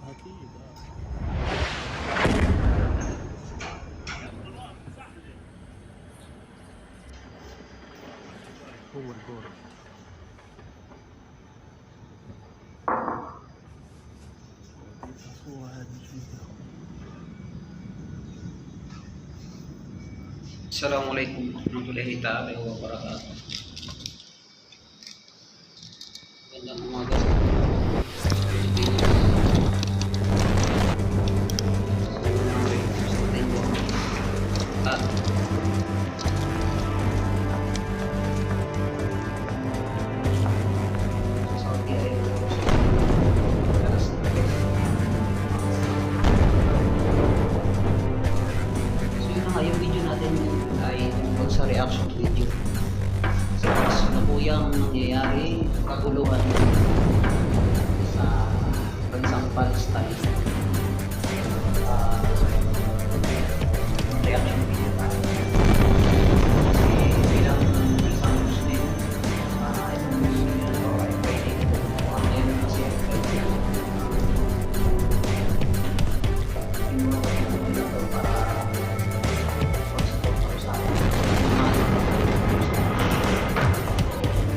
أكيد. هو الدور. الصورة هذه جديدة. Assalamualaikum warahmatullahi taala wabarakatuh. Magandang umaga sa at Saudi Arabia. So yun na nga, yung video natin ay tungkol sa reaction video sa kasalukuyang nangyayari, kaguluhan sa bansang Palestine. Reaction video tayo. Kasi bilang isang Muslim, itong Muslim na ito ay pwede kung ngayon kasi yung mga kailangan ito para pag-support sa akin.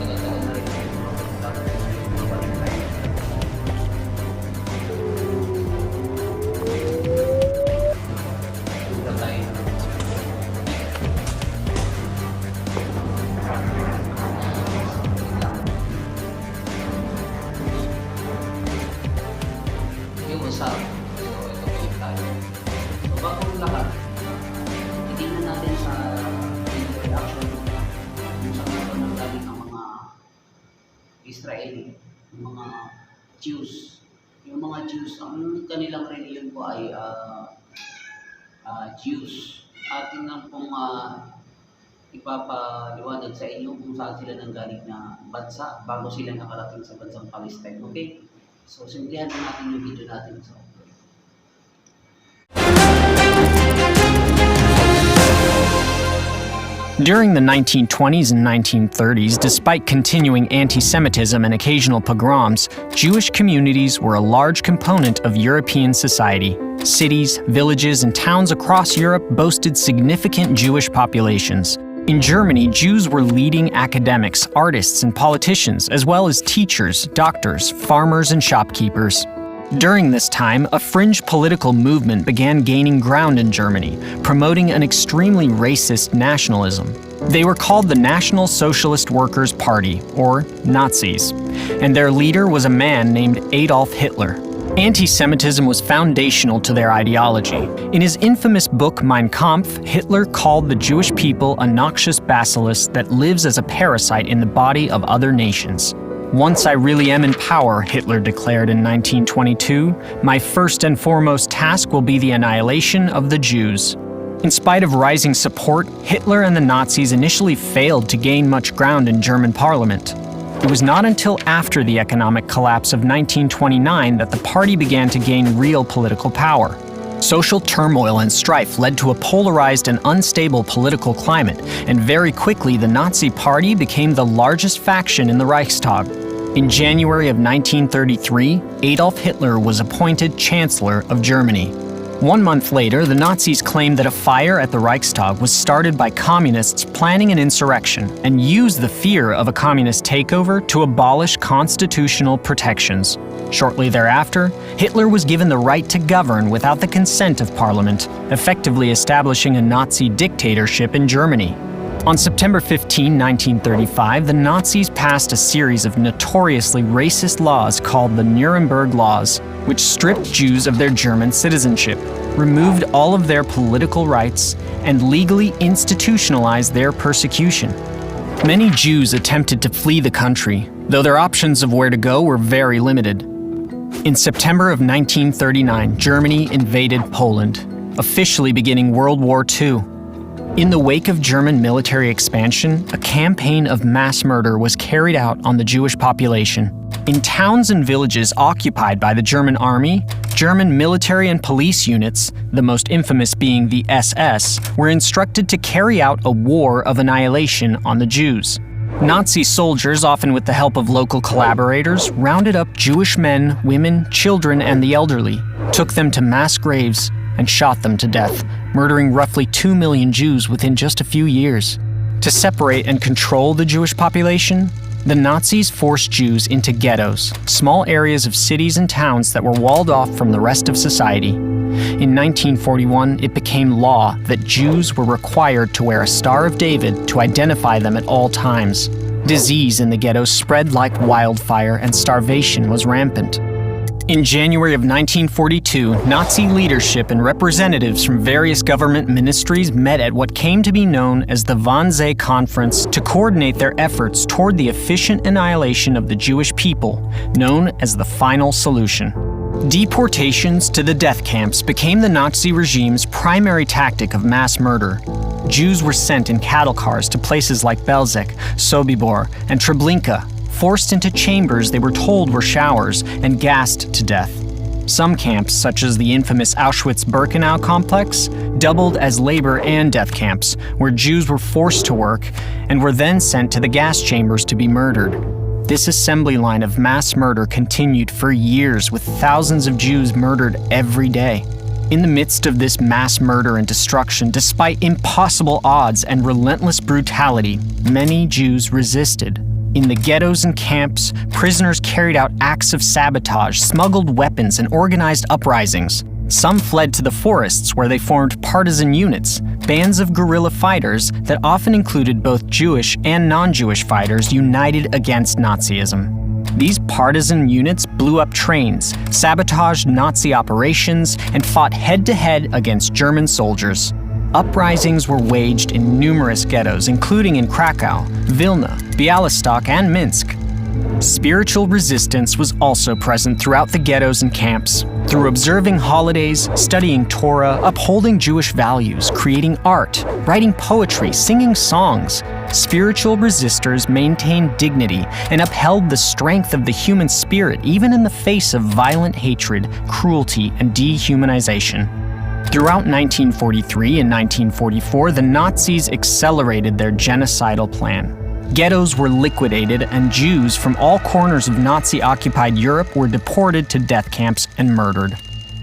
Tagal-tagal na rin kayo mabalik tayo. Sudah tayo. Hey, what's up? So, ito ulit tayo. So, bago ang lahat, titignan natin sa video reaction kung saan ito nanggaling ang mga Israeli, yung mga Jews. Yung mga Jews, ang kanilang reliyon po ay Jews. Atin lang pong ipapaliwanag sa inyo kung saan sila nanggaling na bansa bago sila nakarating sa bansang Palestine. Okay? So, simplihan na natin yung video natin. So, During the 1920s and 1930s, despite continuing anti-Semitism and occasional pogroms, Jewish communities were a large component of European society. Cities, villages, and towns across Europe boasted significant Jewish populations. In Germany, Jews were leading academics, artists, and politicians, as well as teachers, doctors, farmers, and shopkeepers. During this time, a fringe political movement began gaining ground in Germany, promoting an extremely racist nationalism. They were called the National Socialist Workers' Party, or Nazis, and their leader was a man named Adolf Hitler. Anti-Semitism was foundational to their ideology. In his infamous book Mein Kampf, Hitler called the Jewish people a noxious bacillus that lives as a parasite in the body of other nations. "Once I really am in power," Hitler declared in 1922, "my first and foremost task will be the annihilation of the Jews." In spite of rising support, Hitler and the Nazis initially failed to gain much ground in German parliament. It was not until after the economic collapse of 1929 that the party began to gain real political power. Social turmoil and strife led to a polarized and unstable political climate, and very quickly the Nazi Party became the largest faction in the Reichstag. In January of 1933, Adolf Hitler was appointed Chancellor of Germany. 1 month later, the Nazis claimed that a fire at the Reichstag was started by communists planning an insurrection and used the fear of a communist takeover to abolish constitutional protections. Shortly thereafter, Hitler was given the right to govern without the consent of Parliament, effectively establishing a Nazi dictatorship in Germany. On September 15, 1935, the Nazis passed a series of notoriously racist laws called the Nuremberg Laws, which stripped Jews of their German citizenship, removed all of their political rights, and legally institutionalized their persecution. Many Jews attempted to flee the country, though their options of where to go were very limited. In September of 1939, Germany invaded Poland, officially beginning World War II. In the wake of German military expansion, a campaign of mass murder was carried out on the Jewish population. In towns and villages occupied by the German army, German military and police units, the most infamous being the SS, were instructed to carry out a war of annihilation on the Jews. Nazi soldiers, often with the help of local collaborators, rounded up Jewish men, women, children, and the elderly, took them to mass graves, and shot them to death, murdering roughly 2 million Jews within just a few years. To separate and control the Jewish population, the Nazis forced Jews into ghettos, small areas of cities and towns that were walled off from the rest of society. In 1941, it became law that Jews were required to wear a Star of David to identify them at all times. Disease in the ghettos spread like wildfire, and starvation was rampant. In January of 1942, Nazi leadership and representatives from various government ministries met at what came to be known as the Wannsee Conference to coordinate their efforts toward the efficient annihilation of the Jewish people, known as the Final Solution. Deportations to the death camps became the Nazi regime's primary tactic of mass murder. Jews were sent in cattle cars to places like Belzec, Sobibor, and Treblinka, forced into chambers they were told were showers, and gassed to death. Some camps, such as the infamous Auschwitz-Birkenau complex, doubled as labor and death camps, where Jews were forced to work and were then sent to the gas chambers to be murdered. This assembly line of mass murder continued for years, with thousands of Jews murdered every day. In the midst of this mass murder and destruction, despite impossible odds and relentless brutality, many Jews resisted. In the ghettos and camps, prisoners carried out acts of sabotage, smuggled weapons, and organized uprisings. Some fled to the forests, where they formed partisan units, bands of guerrilla fighters that often included both Jewish and non-Jewish fighters united against Nazism. These partisan units blew up trains, sabotaged Nazi operations, and fought head-to-head against German soldiers. Uprisings were waged in numerous ghettos, including in Krakow, Vilna, Bialystok, and Minsk. Spiritual resistance was also present throughout the ghettos and camps. Through observing holidays, studying Torah, upholding Jewish values, creating art, writing poetry, singing songs, spiritual resistors maintained dignity and upheld the strength of the human spirit even in the face of violent hatred, cruelty, and dehumanization. Throughout 1943 and 1944, the Nazis accelerated their genocidal plan. Ghettos were liquidated, and Jews from all corners of Nazi-occupied Europe were deported to death camps and murdered.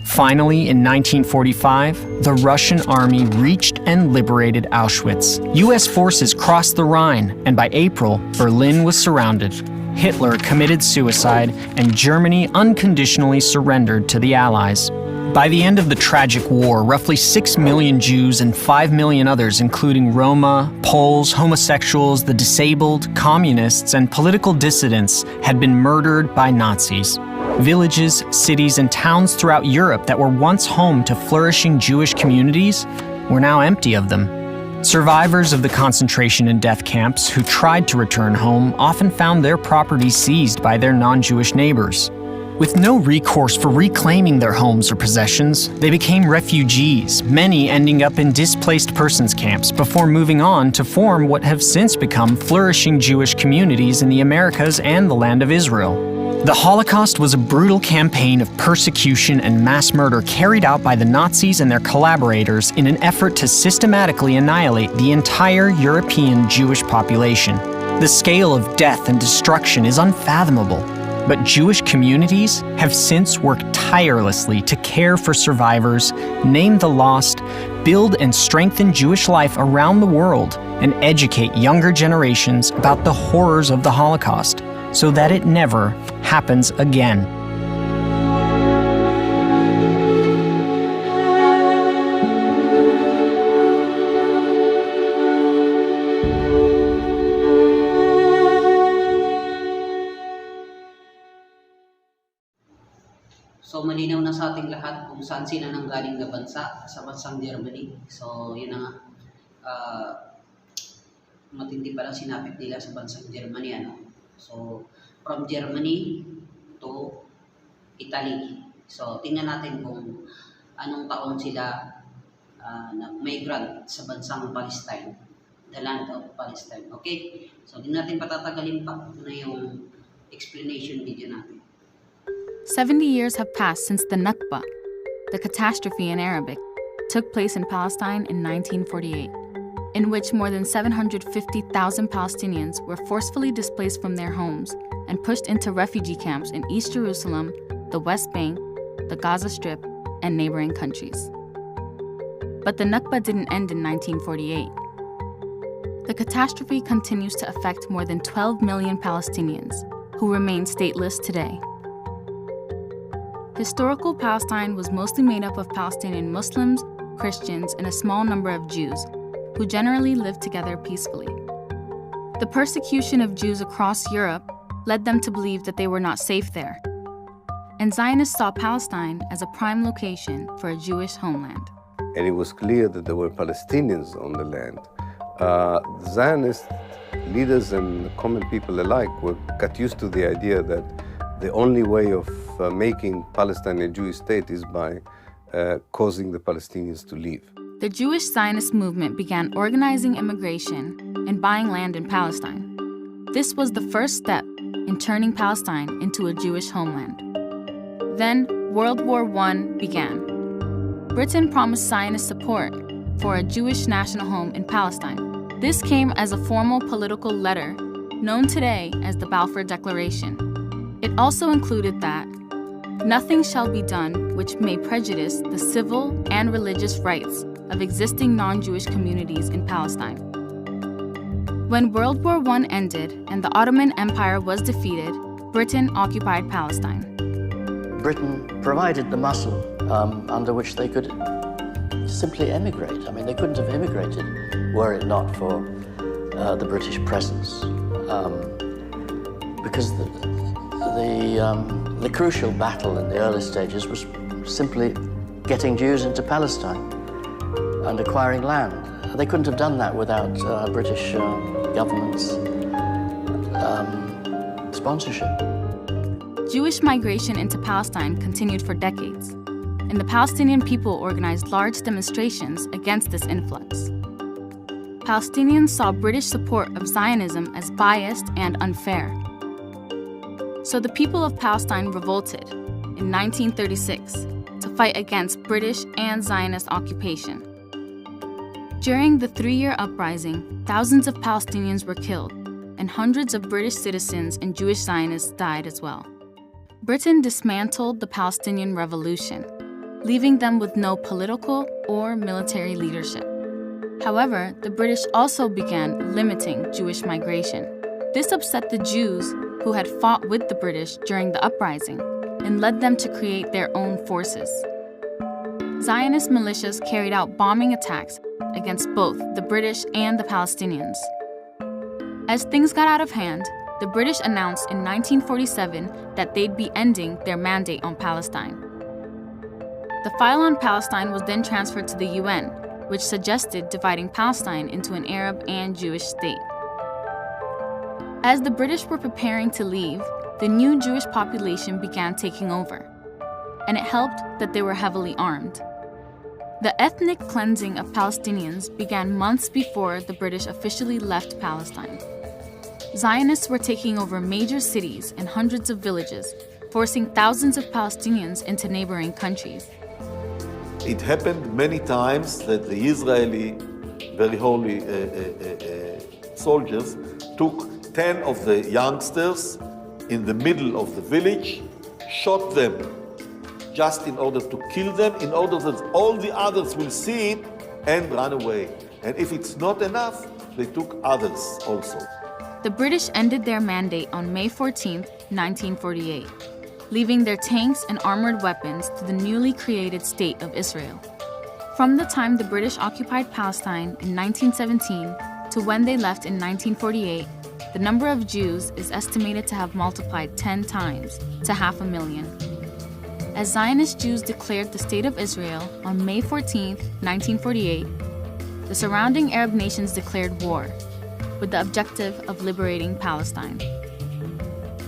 Finally, in 1945, the Russian army reached and liberated Auschwitz. U.S. forces crossed the Rhine, and by April, Berlin was surrounded. Hitler committed suicide, and Germany unconditionally surrendered to the Allies. By the end of the tragic war, roughly 6 million Jews and 5 million others, including Roma, Poles, homosexuals, the disabled, communists, and political dissidents, had been murdered by Nazis. Villages, cities, and towns throughout Europe that were once home to flourishing Jewish communities were now empty of them. Survivors of the concentration and death camps who tried to return home often found their property seized by their non-Jewish neighbors. With no recourse for reclaiming their homes or possessions, they became refugees, many ending up in displaced persons camps before moving on to form what have since become flourishing Jewish communities in the Americas and the land of Israel. The Holocaust was a brutal campaign of persecution and mass murder carried out by the Nazis and their collaborators in an effort to systematically annihilate the entire European Jewish population. The scale of death and destruction is unfathomable. But Jewish communities have since worked tirelessly to care for survivors, name the lost, build and strengthen Jewish life around the world, and educate younger generations about the horrors of the Holocaust so that it never happens again. So malinaw na sa ating lahat kung saan sila nanggaling na bansa, sa bansang Germany. So yun na nga, matindi palang sinapit nila sa bansang Germany. So from Germany to Italy. So tingnan natin kung anong taon sila nag-migrant sa bansang Palestine, the land of Palestine. Okay? So hindi natin patatagalin pa. Ito na yung explanation video natin. 70 years have passed since the Nakba, the catastrophe in Arabic, took place in Palestine in 1948. in which more than 750,000 Palestinians were forcefully displaced from their homes and pushed into refugee camps in East Jerusalem, the West Bank, the Gaza Strip, and neighboring countries. But the Nakba didn't end in 1948. The catastrophe continues to affect more than 12 million Palestinians, who remain stateless today. Historical Palestine was mostly made up of Palestinian Muslims, Christians, and a small number of Jews, who generally lived together peacefully. The persecution of Jews across Europe led them to believe that they were not safe there, and Zionists saw Palestine as a prime location for a Jewish homeland. And it was clear that there were Palestinians on the land. The Zionist leaders and common people alike got used to the idea that the only way of making Palestine a Jewish state is by causing the Palestinians to leave. The Jewish Zionist movement began organizing immigration and buying land in Palestine. This was the first step in turning Palestine into a Jewish homeland. Then World War I began. Britain promised Zionist support for a Jewish national home in Palestine. This came as a formal political letter known today as the Balfour Declaration. It also included that nothing shall be done which may prejudice the civil and religious rights of existing non-Jewish communities in Palestine. When World War I ended and the Ottoman Empire was defeated, Britain occupied Palestine. Britain provided the muscle under which they could simply emigrate. I mean, they couldn't have immigrated were it not for the British presence, because the crucial battle in the early stages was simply getting Jews into Palestine and acquiring land. They couldn't have done that without British government's sponsorship. Jewish migration into Palestine continued for decades, and the Palestinian people organized large demonstrations against this influx. Palestinians saw British support of Zionism as biased and unfair. So the people of Palestine revolted in 1936 to fight against British and Zionist occupation. During the 3-year uprising, thousands of Palestinians were killed, and hundreds of British citizens and Jewish Zionists died as well. Britain dismantled the Palestinian Revolution, leaving them with no political or military leadership. However, the British also began limiting Jewish migration. This upset the Jews who had fought with the British during the uprising and led them to create their own forces. Zionist militias carried out bombing attacks against both the British and the Palestinians. As things got out of hand, the British announced in 1947 that they'd be ending their mandate on Palestine. The file on Palestine was then transferred to the UN, which suggested dividing Palestine into an Arab and Jewish state. As the British were preparing to leave, the new Jewish population began taking over, and it helped that they were heavily armed. The ethnic cleansing of Palestinians began months before the British officially left Palestine. Zionists were taking over major cities and hundreds of villages, forcing thousands of Palestinians into neighboring countries. It happened many times that the Israeli, very holy soldiers took 10 of the youngsters in the middle of the village, shot them just in order to kill them, in order that all the others will see it and run away. And if it's not enough, they took others also. The British ended their mandate on May 14, 1948, leaving their tanks and armored weapons to the newly created State of Israel. From the time the British occupied Palestine in 1917 to when they left in 1948, the number of Jews is estimated to have multiplied 10 times to 500,000. As Zionist Jews declared the State of Israel on May 14, 1948, the surrounding Arab nations declared war, with the objective of liberating Palestine.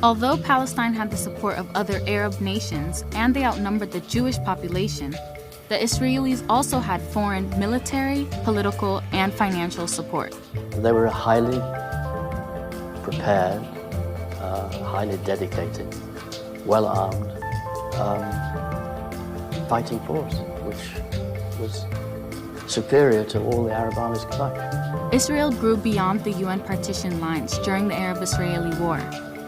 Although Palestine had the support of other Arab nations and they outnumbered the Jewish population, the Israelis also had foreign military, political, and financial support. They were a highly prepared, highly dedicated, well-armed fighting force, which was superior to all the Arab armies combined. Israel grew beyond the UN partition lines during the Arab-Israeli War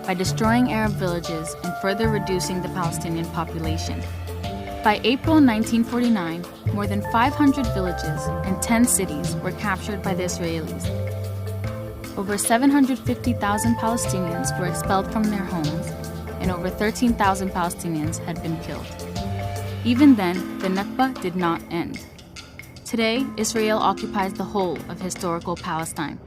by destroying Arab villages and further reducing the Palestinian population. By April 1949, more than 500 villages and 10 cities were captured by the Israelis. Over 750,000 Palestinians were expelled from their homes, and over 13,000 Palestinians had been killed. Even then, the Nakba did not end. Today, Israel occupies the whole of historical Palestine.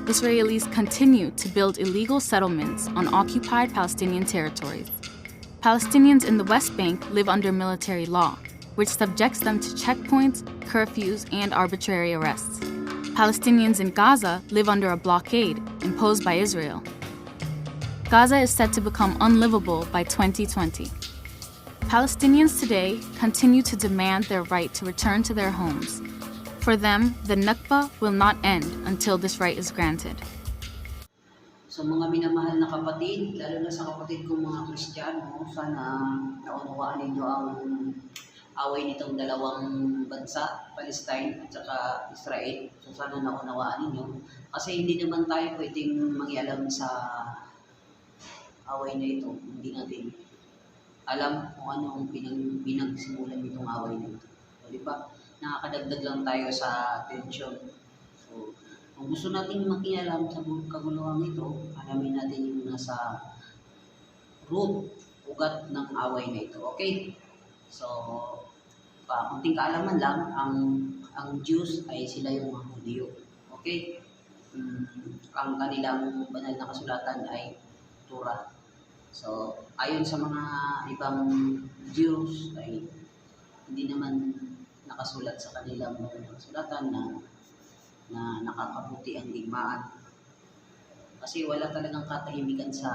Israelis continue to build illegal settlements on occupied Palestinian territories. Palestinians in the West Bank live under military law, which subjects them to checkpoints, curfews, and arbitrary arrests. Palestinians in Gaza live under a blockade imposed by Israel. Gaza is set to become unlivable by 2020. Palestinians today continue to demand their right to return to their homes. For them, the Nakba will not end until this right is granted. So mga minamahal na kapatid, lalo na sa kapatid kong mga Kristiyano, sana naunawaan ninyo ang away nitong dalawang bansa, Palestine at saka Israel. So sana naunawaan ninyo. Kasi hindi naman tayo pwedeng mangialam sa away na ito. Hindi natin alam kung ano ang pinagsimulan nitong away na ito. So, di ba? Nakakadagdag lang tayo sa tension. So, kung gusto natin makialam sa kaguluhan ito, alamin natin yung nasa root, ugat ng away na ito. Okay? So, kunting kaalaman lang, ang Jews ay sila yung mga Hudyo. Okay? Ang kanilang banal na kasulatan ay Torah. So, ayon sa mga ibang Jews ay hindi naman nakasulat sa kanilang banal na kasulatan na nakakabuti ang digmaan. Kasi wala talagang katahimikan sa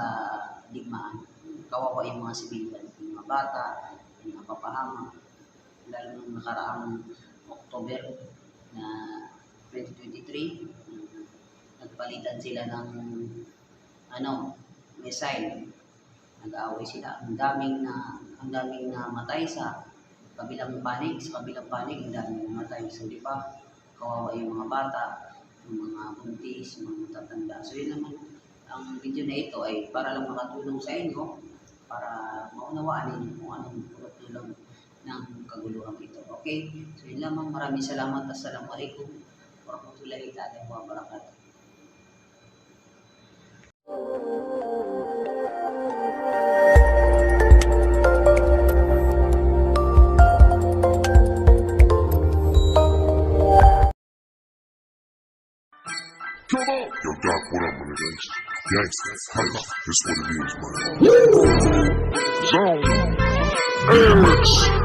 digmaan. Kawawa yung mga sibilyan, yung mga bata, yung mga papahama. Lalo nung nakaraang October na 2023, nagpalitan sila ng missile. Nag-aaway sila. Ang daming namatay sa kabilang panig, ang daming namatay. So di ba, kawawa yung mga bata, yung mga buntis, yung mga tatanda. So yun naman, ang video na ito ay para lang makatulong sa inyo, para maunawaan ninyo kung anong tulong ng kaguluhan ito. Okay? So yun lamang, maraming salamat. Assalamualaikum warahmatullahi ta'ala wabarakatuh. Yo, Doc, what up, my nigga? Gangsta, hype, that's what it is, man. Zone, Airless.